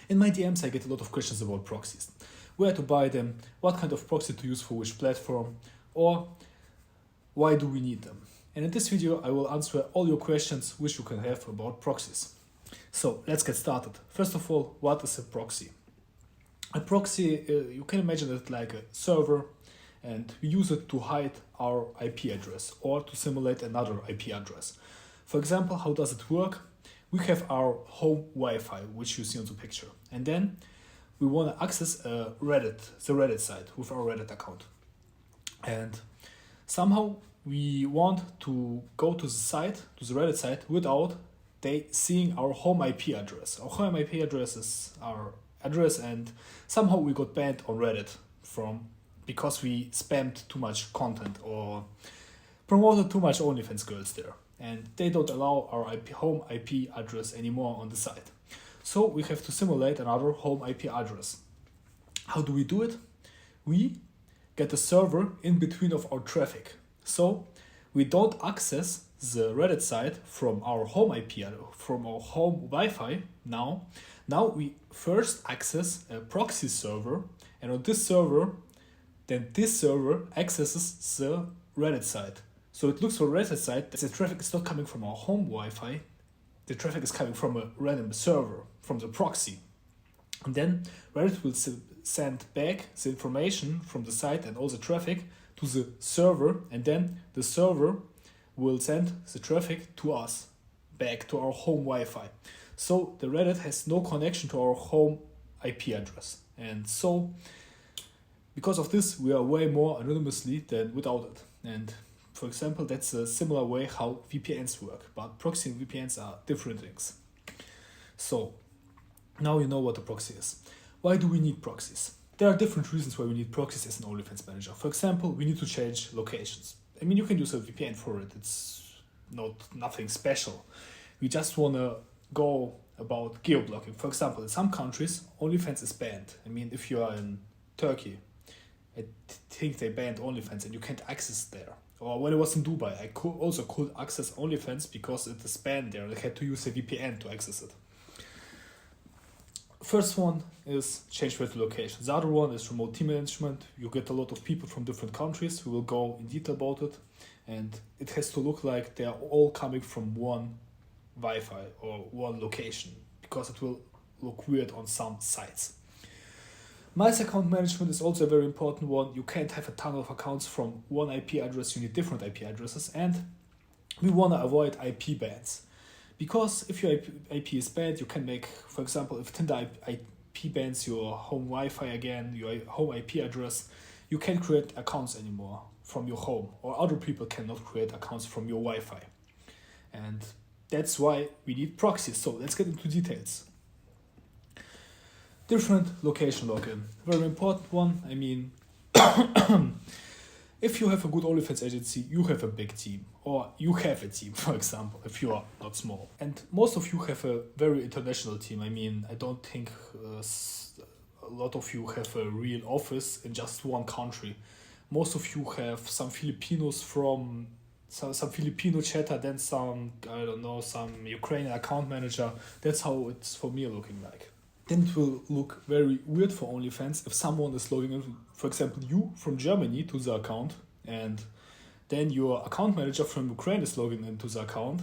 In my DMs, I get a lot of questions about proxies. Where to buy them, what kind of proxy to use for which platform, or why do we need them? And in this video, I will answer all your questions which you can have about proxies. So let's get started. First of all, what is a proxy? A proxy, you can imagine it like a server, and we use it to hide our IP address or to simulate another IP address. For example, how does it work? We have our home Wi-Fi, which you see on the picture, and then we want to access the Reddit site with our Reddit account. And somehow we want to go to the Reddit site without they seeing our home IP address. Our home IP address is our address, and somehow we got banned on Reddit because we spammed too much content or promoted too much ONLYFANS girls there. And they don't allow our home IP address anymore on the site. So we have to simulate another home IP address. How do we do it? We get a server in between of our traffic. So we don't access the Reddit site from our home IP, from our home Wi-Fi now. Now we first access a proxy server, and on this server, then this server accesses the Reddit site. So it looks for Reddit site that the traffic is not coming from our home Wi-Fi. The traffic is coming from a random server, from the proxy. And then Reddit will send back the information from the site and all the traffic to the server, and then the server will send the traffic to us, back to our home Wi-Fi. So the Reddit has no connection to our home IP address. And so, because of this, we are way more anonymously than without it. And for example, that's a similar way how VPNs work, but proxy and VPNs are different things. So now you know what a proxy is. Why do we need proxies? There are different reasons why we need proxies as an ONLYFANS manager. For example, we need to change locations. I mean, you can use a VPN for it. It's nothing special. We just want to go about geo-blocking. For example, in some countries, ONLYFANS is banned. I mean, if you are in Turkey, I think they banned ONLYFANS and you can't access there. Or when I was in Dubai, I could access ONLYFANS because it is banned there. I had to use a VPN to access it. First one is change virtual location. The other one is remote team management. You get a lot of people from different countries. We will go in detail about it. And it has to look like they are all coming from one Wi-Fi or one location, because it will look weird on some sites. Multi-account management is also a very important one. You can't have a ton of accounts from one IP address. You need different IP addresses. And we want to avoid IP bans. Because if your IP is banned, you can make, for example, if Tinder IP bans your home Wi-Fi again, your home IP address, you can't create accounts anymore from your home, or other people cannot create accounts from your Wi-Fi. And that's why we need proxies. So let's get into details. Different location login. Very important one. I mean, if you have a good ONLYFANS agency, you have a big team, or you have a team, for example, if you are not small. And most of you have a very international team. I mean, I don't think a lot of you have a real office in just one country. Most of you have some Filipinos from some Filipino chatter, then some Ukrainian account manager. That's how it's for me looking like. Then it will look very weird for ONLYFANS if someone is logging in, for example, you from Germany to the account, and then your account manager from Ukraine is logging into the account,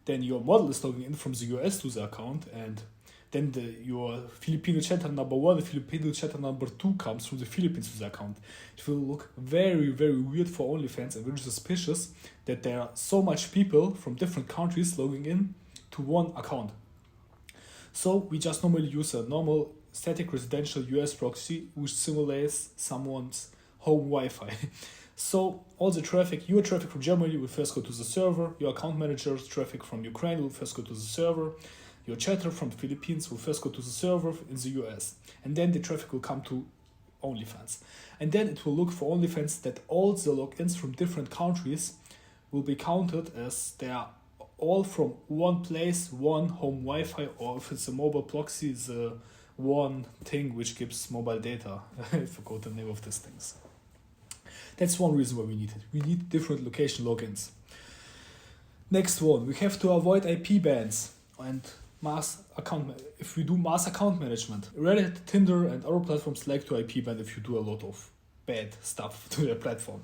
then your model is logging in from the US to the account, and then your Filipino chatter number 1 and Filipino chatter number 2 comes from the Philippines to the account. It will look very, very weird for ONLYFANS and very suspicious that there are so much people from different countries logging in to one account. So we just normally use a normal static residential US proxy which simulates someone's home Wi-Fi. So all the traffic, your traffic from Germany will first go to the server, your account manager's traffic from Ukraine will first go to the server, your chatter from the Philippines will first go to the server in the US, and then the traffic will come to ONLYFANS. And then it will look for ONLYFANS that all the logins from different countries will be counted as they are all from one place, one home Wi-Fi, or if it's a mobile proxy, the one thing which gives mobile data. I forgot the name of these things. That's one reason why we need it. We need different location logins. Next one, we have to avoid IP bans. And if we do mass account management, Reddit, Tinder, and other platforms like to IP ban if you do a lot of bad stuff to their platform.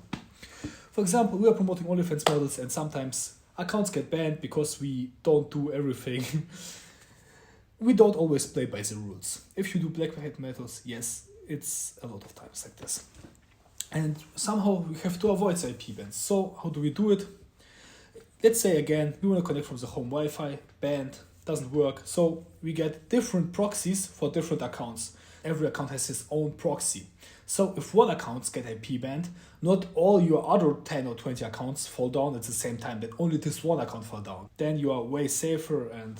For example, we are promoting OnlyFans models and sometimes accounts get banned because we don't do everything. We don't always play by the rules. If you do black hat metals, yes, it's a lot of times like this. And somehow we have to avoid the IP bans. So how do we do it? Let's say again, we want to connect from the home Wi-Fi, banned, doesn't work. So we get different proxies for different accounts. Every account has its own proxy. So if one account get IP banned, not all your other 10 or 20 accounts fall down at the same time, then only this one account fall down. Then you are way safer and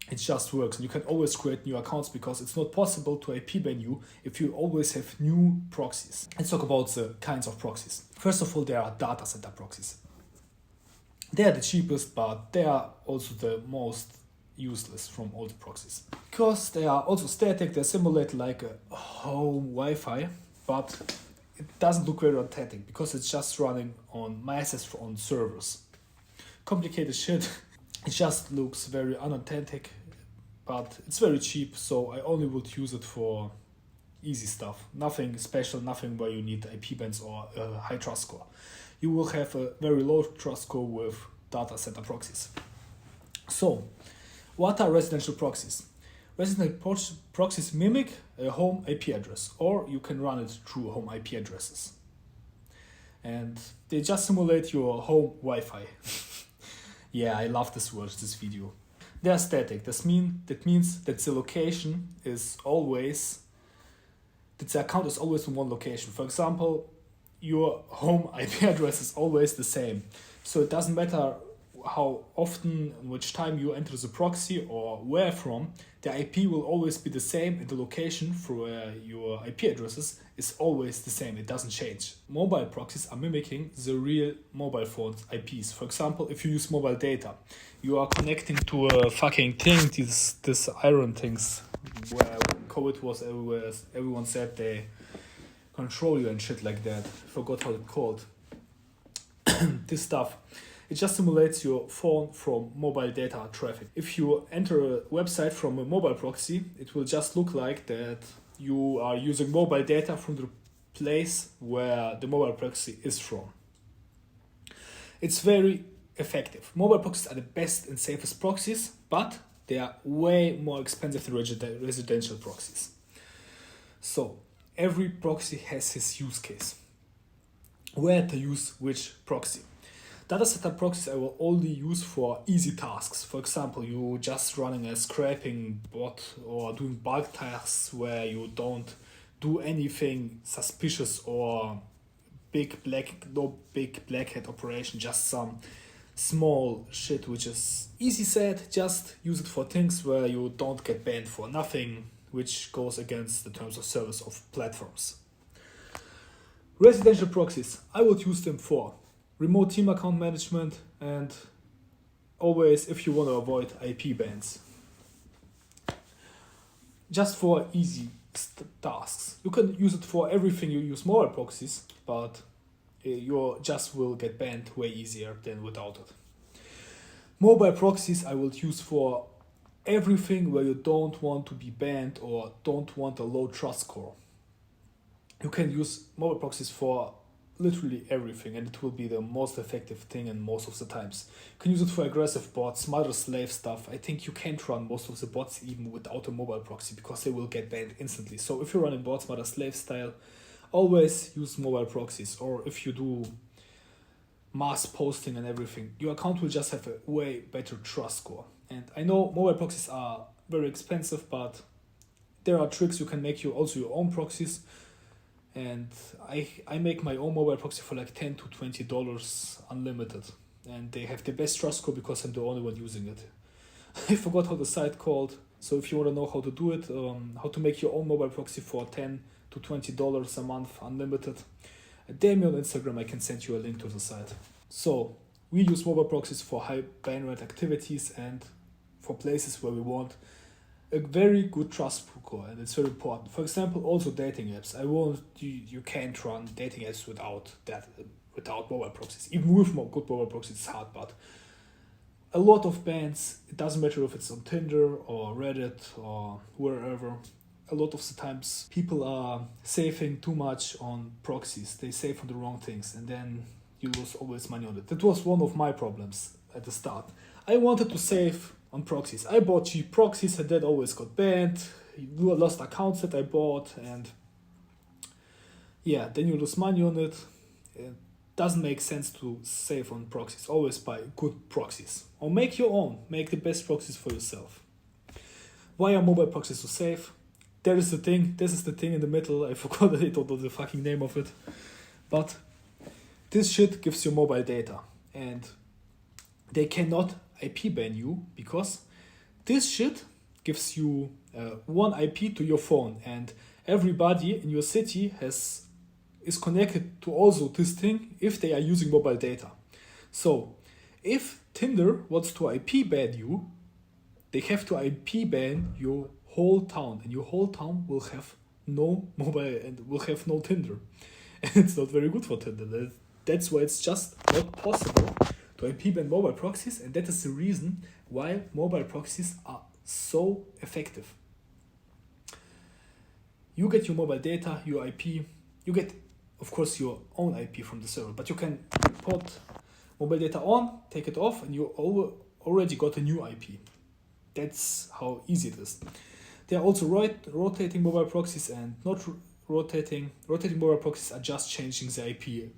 it just works. And you can always create new accounts because it's not possible to IP ban you if you always have new proxies. Let's talk about the kinds of proxies. First of all, there are data center proxies. They are the cheapest, but they are also the most useless from all the proxies. Because they are also static, they simulate like a home Wi-Fi, but it doesn't look very authentic because it's just running on masses on servers. Complicated shit. It just looks very unauthentic, but it's very cheap, so I only would use it for easy stuff. Nothing special, nothing where you need IP bans or a high trust score. You will have a very low trust score with data center proxies. So, what are residential proxies? Residential proxies mimic a home IP address, or you can run it through home IP addresses. And they just simulate your home Wi-Fi. Yeah, I love this word, this video. They are static. That means that the location is always, that the account is always in one location. For example, your home IP address is always the same. So it doesn't matter how often, in which time you enter the proxy or where from, the IP will always be the same and the location for where your IP addresses is always the same. It doesn't change. Mobile proxies are mimicking the real mobile phone's IPs. For example, if you use mobile data, you are connecting to a fucking thing, this iron things, where when COVID was everywhere, everyone said they control you and shit like that. I forgot how it's called. This stuff. It just simulates your phone from mobile data traffic. If you enter a website from a mobile proxy, it will just look like that you are using mobile data from the place where the mobile proxy is from. It's very effective. Mobile proxies are the best and safest proxies, but they are way more expensive than residential proxies. So every proxy has its use case. Where to use which proxy? Data center proxies I will only use for easy tasks. For example, you just running a scraping bot or doing bulk tasks where you don't do anything suspicious or no big black hat operation, just some small shit which is easy set. Just use it for things where you don't get banned for nothing which goes against the terms of service of platforms. Residential proxies, I would use them for remote team account management and always if you want to avoid IP bans. Just for easy tasks. You can use it for everything you use mobile proxies, but you just will get banned way easier than without it. Mobile proxies I will use for everything where you don't want to be banned or don't want a low trust score. You can use mobile proxies for literally everything and it will be the most effective thing in most of the times. You can use it for aggressive bots, mother slave stuff. I think you can't run most of the bots even without a mobile proxy because they will get banned instantly. So if you're running bots mother slave style, always use mobile proxies. Or if you do mass posting and everything, your account will just have a way better trust score. And I know mobile proxies are very expensive, but there are tricks. You can make also your own proxies. And I make my own mobile proxy for like $10 to $20 unlimited. And they have the best trust score because I'm the only one using it. I forgot how the site called. So if you want to know how to do it, how to make your own mobile proxy for $10 to $20 a month unlimited, DM me on Instagram, I can send you a link to the site. So we use mobile proxies for high ban rate activities and for places where we want a very good trust score, and it's very important. For example, also dating apps. You can't run dating apps without mobile proxies. Even with good mobile proxies, it's hard. But a lot of bans, it doesn't matter if it's on Tinder or Reddit or wherever, a lot of the times people are saving too much on proxies. They save on the wrong things and then you lose always money on it. That was one of my problems at the start. I wanted to save on proxies. I bought cheap proxies and that always got banned. You lost accounts that I bought and yeah, then you lose money on it. It doesn't make sense to save on proxies. Always buy good proxies or make your own. Make the best proxies for yourself. Why are mobile proxies so safe? There is the thing. This is the thing in the middle. I forgot the fucking name of it. But this shit gives you mobile data and they cannot IP ban you because this shit gives you one IP to your phone and everybody in your city is connected to also this thing if they are using mobile data. So if Tinder wants to IP ban you, they have to IP ban your whole town and your whole town will have no mobile and will have no Tinder. And it's not very good for Tinder. That's why it's just not possible to IP ban mobile proxies, and that is the reason why mobile proxies are so effective. You get your mobile data, your IP, you get, of course, your own IP from the server, but you can put mobile data on, take it off, and you already got a new IP. That's how easy it is. There are also rotating mobile proxies and not rotating. Rotating mobile proxies are just changing the IP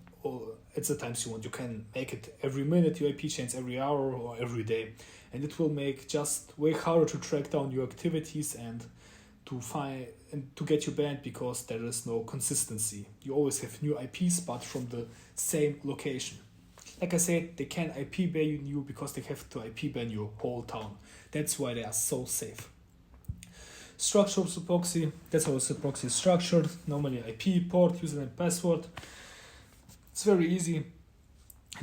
at the times you want. You can make it every minute, your IP changes every hour or every day. And it will make just way harder to track down your activities and to find and to get you banned because there is no consistency. You always have new IPs but from the same location. Like I said, they can IP ban you because they have to IP ban your whole town. That's why they are so safe. Structure of the proxy, that's how the proxy is structured. Normally IP, port, username, password. It's very easy.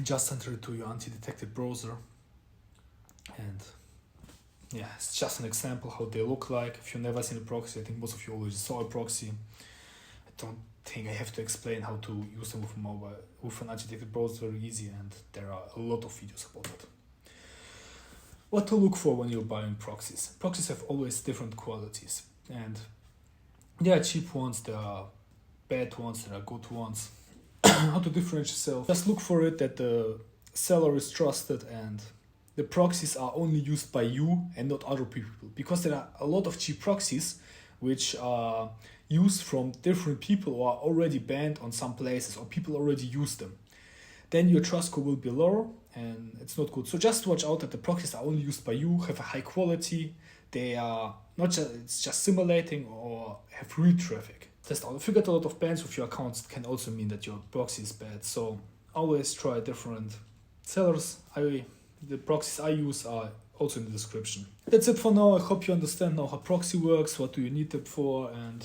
Just enter it to your anti-detected browser. And yeah, it's just an example how they look like. If you've never seen a proxy, I think most of you already saw a proxy. I don't think I have to explain how to use them with an anti-detected browser. Very easy, and there are a lot of videos about it. What to look for when you're buying proxies? Proxies have always different qualities, and there are cheap ones, there are bad ones, there are good ones. How to differentiate yourself? Just look for it that the seller is trusted and the proxies are only used by you and not other people, because there are a lot of cheap proxies which are used from different people or are already banned on some places or people already use them. Then your trust score will be lower and it's not good. So just watch out that the proxies are only used by you, have a high quality, they are not just, it's just simulating or have real traffic. Test out. If you get a lot of bans with your accounts, it can also mean that your proxy is bad. So always try different sellers. The proxies I use are also in the description. That's it for now. I hope you understand now how proxy works, what do you need them for, and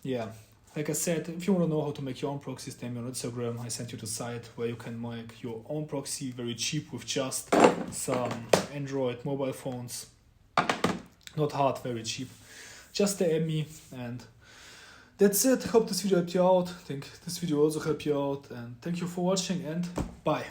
yeah. Like I said, if you want to know how to make your own proxies, DM me on Instagram. I sent you the site where you can make your own proxy very cheap with just some Android mobile phones. Not hard, very cheap. Just DM me, and that's it. Hope this video helped you out. I think this video also helped you out, and thank you for watching, and bye.